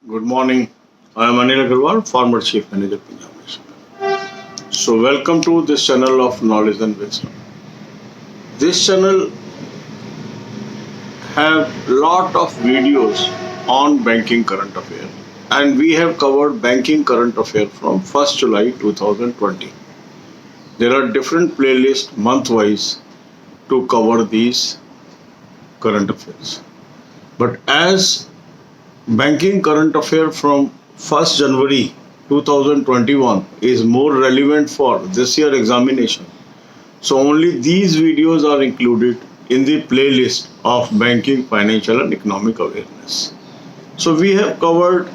Good morning. I am Anil Agarwal, former Chief Manager, Punjab National. So, welcome to this channel of Knowledge and Wisdom. This channel have lot of videos on banking current affair, and we have covered banking current affair from 1st July 2020. There are different playlists month-wise to cover these current affairs. But as banking current affair from 1st January 2021 is more relevant for this year examination, so only these videos are included in the playlist of banking, financial and economic awareness. So we have covered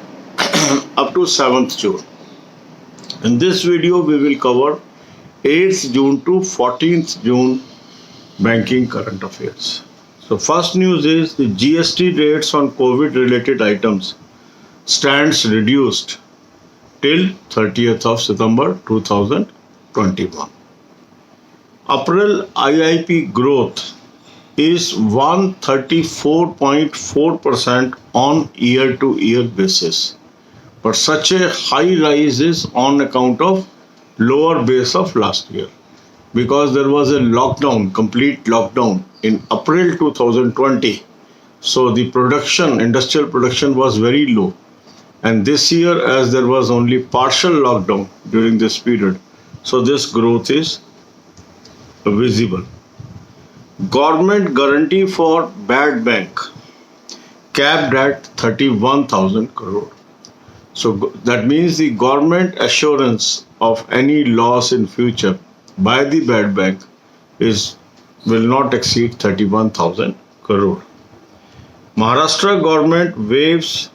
up to 7th June. In this video we will cover 8th June to 14th June banking current affairs. So first news is the GST rates on COVID related items stands reduced till 30th of September 2021. April IIP growth is 134.4% on year-to-year basis. But such a high rise is on account of lower base of last year, because there was a lockdown, complete lockdown in April 2020. So the production, industrial production was very low. And this year, as there was only partial lockdown during this period, so this growth is visible. Government guarantee for bad bank capped at 31,000 crore. So that means the government assurance of any loss in future by the bad bank will not exceed 31,000 crore. Maharashtra government waives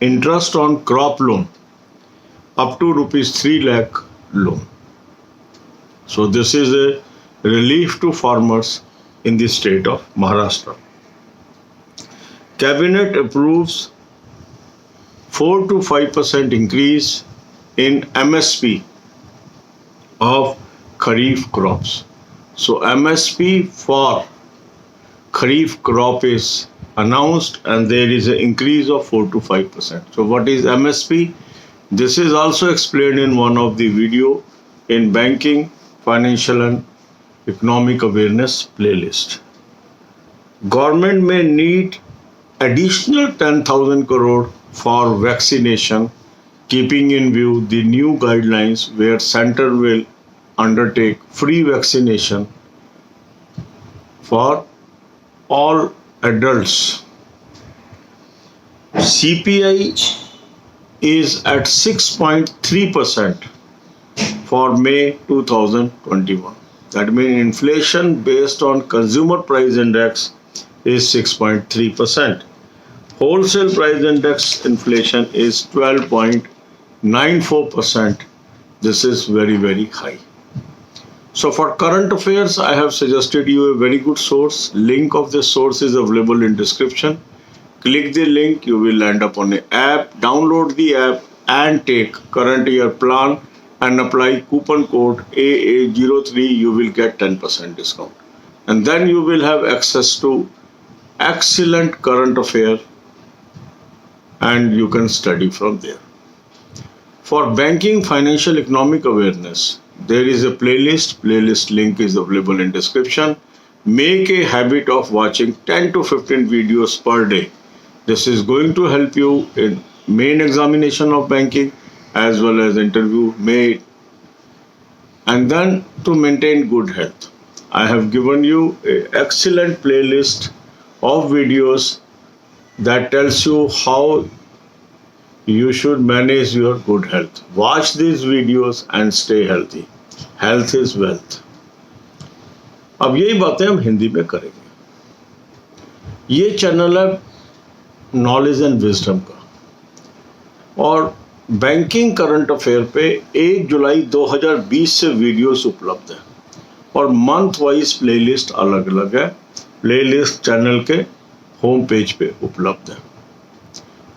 interest on crop loan up to rupees 3 lakh loan. So this is a relief to farmers in the state of Maharashtra. Cabinet approves 4 to 5% increase in MSP of Kharif crops. So MSP for Kharif crop is announced, and there is an increase of 4 to 5%. So what is MSP? This is also explained in one of the video in banking, financial and economic awareness playlist. Government may need additional 10,000 crore for vaccination, keeping in view the new guidelines where center will undertake free vaccination for all adults. CPI is at 6.3% for May 2021. That means inflation based on consumer price index is 6.3%. Wholesale price index inflation is 12.94%. This is very, very high. So for current affairs, I have suggested you a very good source. Link of this source is available in description. Click the link, you will land up on an app. Download the app and take current year plan and apply coupon code AA03. You will get 10% discount. And then you will have access to excellent current affair and you can study from there. For banking, financial, economic awareness, there is a playlist. Playlist link is available in description. Make a habit of watching 10 to 15 videos per day. This is going to help you in main examination of banking as well as interview made. And then to maintain good health, I have given you an excellent playlist of videos that tells you how you should manage your good health. Watch these videos and stay healthy. Health is wealth. अब यही बातें हम हिंदी में करेंगे. ये channel है knowledge and wisdom का, और बैंकिंग करंट अफेयर पे 1 जुलाई 2020 से वीडियोस उपलब्ध है और मंथ वाइज प्लेलिस्ट अलग अलग है. प्लेलिस्ट चैनल के होम पेज पे उपलब्ध है.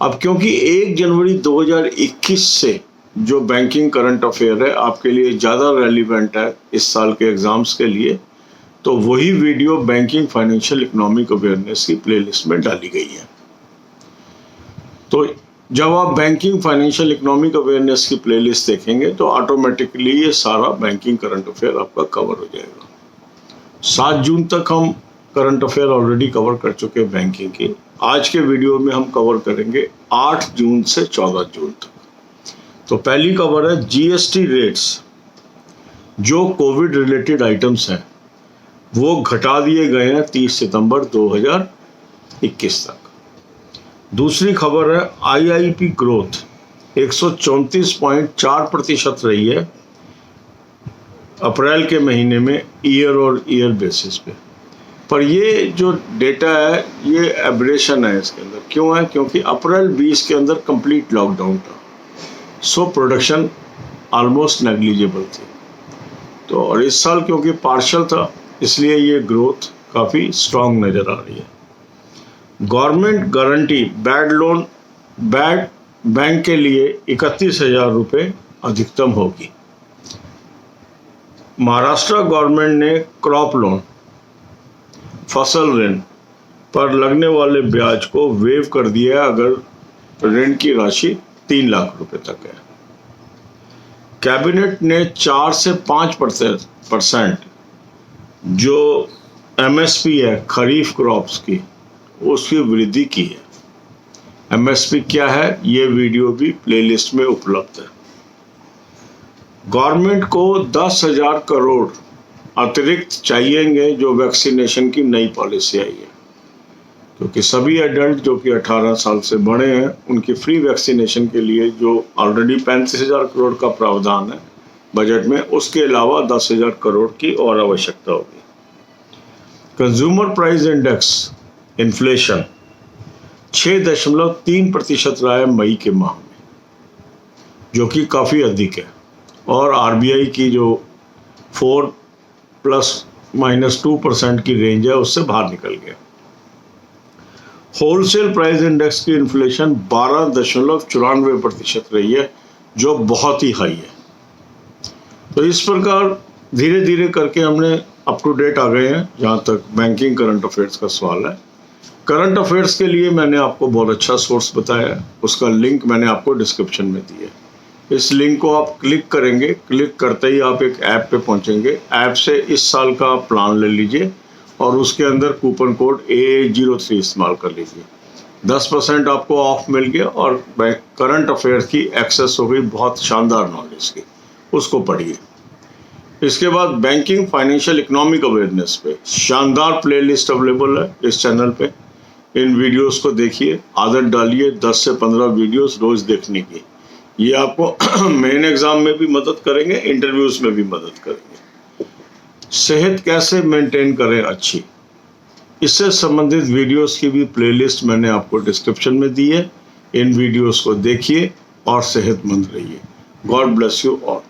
अब क्योंकि 1 जनवरी 2021 से जो बैंकिंग करंट अफेयर है आपके लिए ज़्यादा रेलिवेंट है इस साल के एग्जाम्स के लिए, तो वही video banking, financial, economic awareness की प्लेलिस्ट में डाली गई है. तो जब आप बैंकिंग फाइनेंशियल इकोनॉमिक अवेयरनेस की प्लेलिस्ट देखेंगे तो ऑटोमेटिकली ये सारा बैंकिंग करंट अफेयर आपका कवर हो जाएगा। 7 जून तक हम करंट अफेयर ऑलरेडी कवर कर चुके हैं बैंकिंग की। आज के वीडियो में हम कवर करेंगे 8 जून से 14 जून तक। तो पहली खबर है जीएसटी रेट्स जो कोविड रिलेटेड आइटम्स हैं वो घटा दिए गए हैं 30 सितंबर 2021 तक। दूसरी खबर है आईआईपी ग्रोथ 134.4% रही है अप्रैल के महीने में ईयर और ईयर बेसिस पे। पर ये जो डेटा है ये एब्रेशन है इसके अंदर। क्यों है? क्योंकि अप्रैल 20 के अंदर कंप्लीट लॉकडाउन था, सो प्रोडक्शन ऑलमोस्ट नेग्लिजिबल थी। तो और इस साल क्योंकि पार्शियल था इसलिए ये ग्रोथ काफ़ी स्ट्रांग नज़र आ रही है। गवर्नमेंट गारंटी बैड बैंक के लिए 31,000 रुपये अधिकतम होगी। महाराष्ट्र गवर्नमेंट ने क्रॉप लोन फसल ऋण पर लगने वाले ब्याज को वेव कर दिया है अगर ऋण की राशि 3 लाख रुपए तक है। कैबिनेट ने 4 से 5% जो एमएसपी है खरीफ क्रॉप्स की उसकी वृद्धि की है। एमएसपी क्या है ये वीडियो भी प्लेलिस्ट में उपलब्ध है। गवर्नमेंट को 10,000 करोड़ अतिरिक्त चाहिएंगे जो वैक्सीनेशन की नई पॉलिसी आई है, क्योंकि सभी एडल्ट जो कि 18 साल से बड़े हैं उनकी फ्री वैक्सीनेशन के लिए जो ऑलरेडी 35,000 करोड़ का प्रावधान है बजट में, उसके अलावा 10,000 करोड़ की और आवश्यकता होगी। कंज्यूमर प्राइस इंडेक्स इन्फ्लेशन 6.3% रहा है मई के माह में, जो कि काफ़ी अधिक है और आरबीआई की जो 4 ± 2% की रेंज है उससे बाहर निकल गया। होलसेल प्राइस इंडेक्स की इन्फ्लेशन 12.94% रही है जो बहुत ही हाई है। तो इस प्रकार धीरे धीरे करके हमने अप टू डेट आ गए हैं जहाँ तक बैंकिंग करंट अफेयर्स का सवाल है। करंट अफेयर्स के लिए मैंने आपको बहुत अच्छा सोर्स बताया है, उसका लिंक मैंने आपको डिस्क्रिप्शन में दिया है। इस लिंक को आप क्लिक करेंगे, क्लिक करते ही आप एक ऐप पे पहुंचेंगे। ऐप से इस साल का प्लान ले लीजिए और उसके अंदर कूपन कोड AA03 इस्तेमाल कर लीजिए। 10% आपको ऑफ मिल गया और करंट अफेयर्स की एक्सेस हो गई बहुत शानदार नॉलेज की, उसको पढ़िए। इसके बाद बैंकिंग फाइनेंशियल इकोनॉमिक अवेयरनेस पे शानदार प्लेलिस्ट अवेलेबल है इस चैनल पे। इन वीडियोस को देखिए, आदत डालिए 10 से 15 वीडियोस रोज देखने की। ये आपको मेन एग्जाम में भी मदद करेंगे, इंटरव्यूज में भी मदद करेंगे। सेहत कैसे मेंटेन करें अच्छी, इससे संबंधित वीडियोस की भी प्लेलिस्ट मैंने आपको डिस्क्रिप्शन में दी है। इन वीडियोस को देखिए और सेहतमंद रहिए। God bless you all.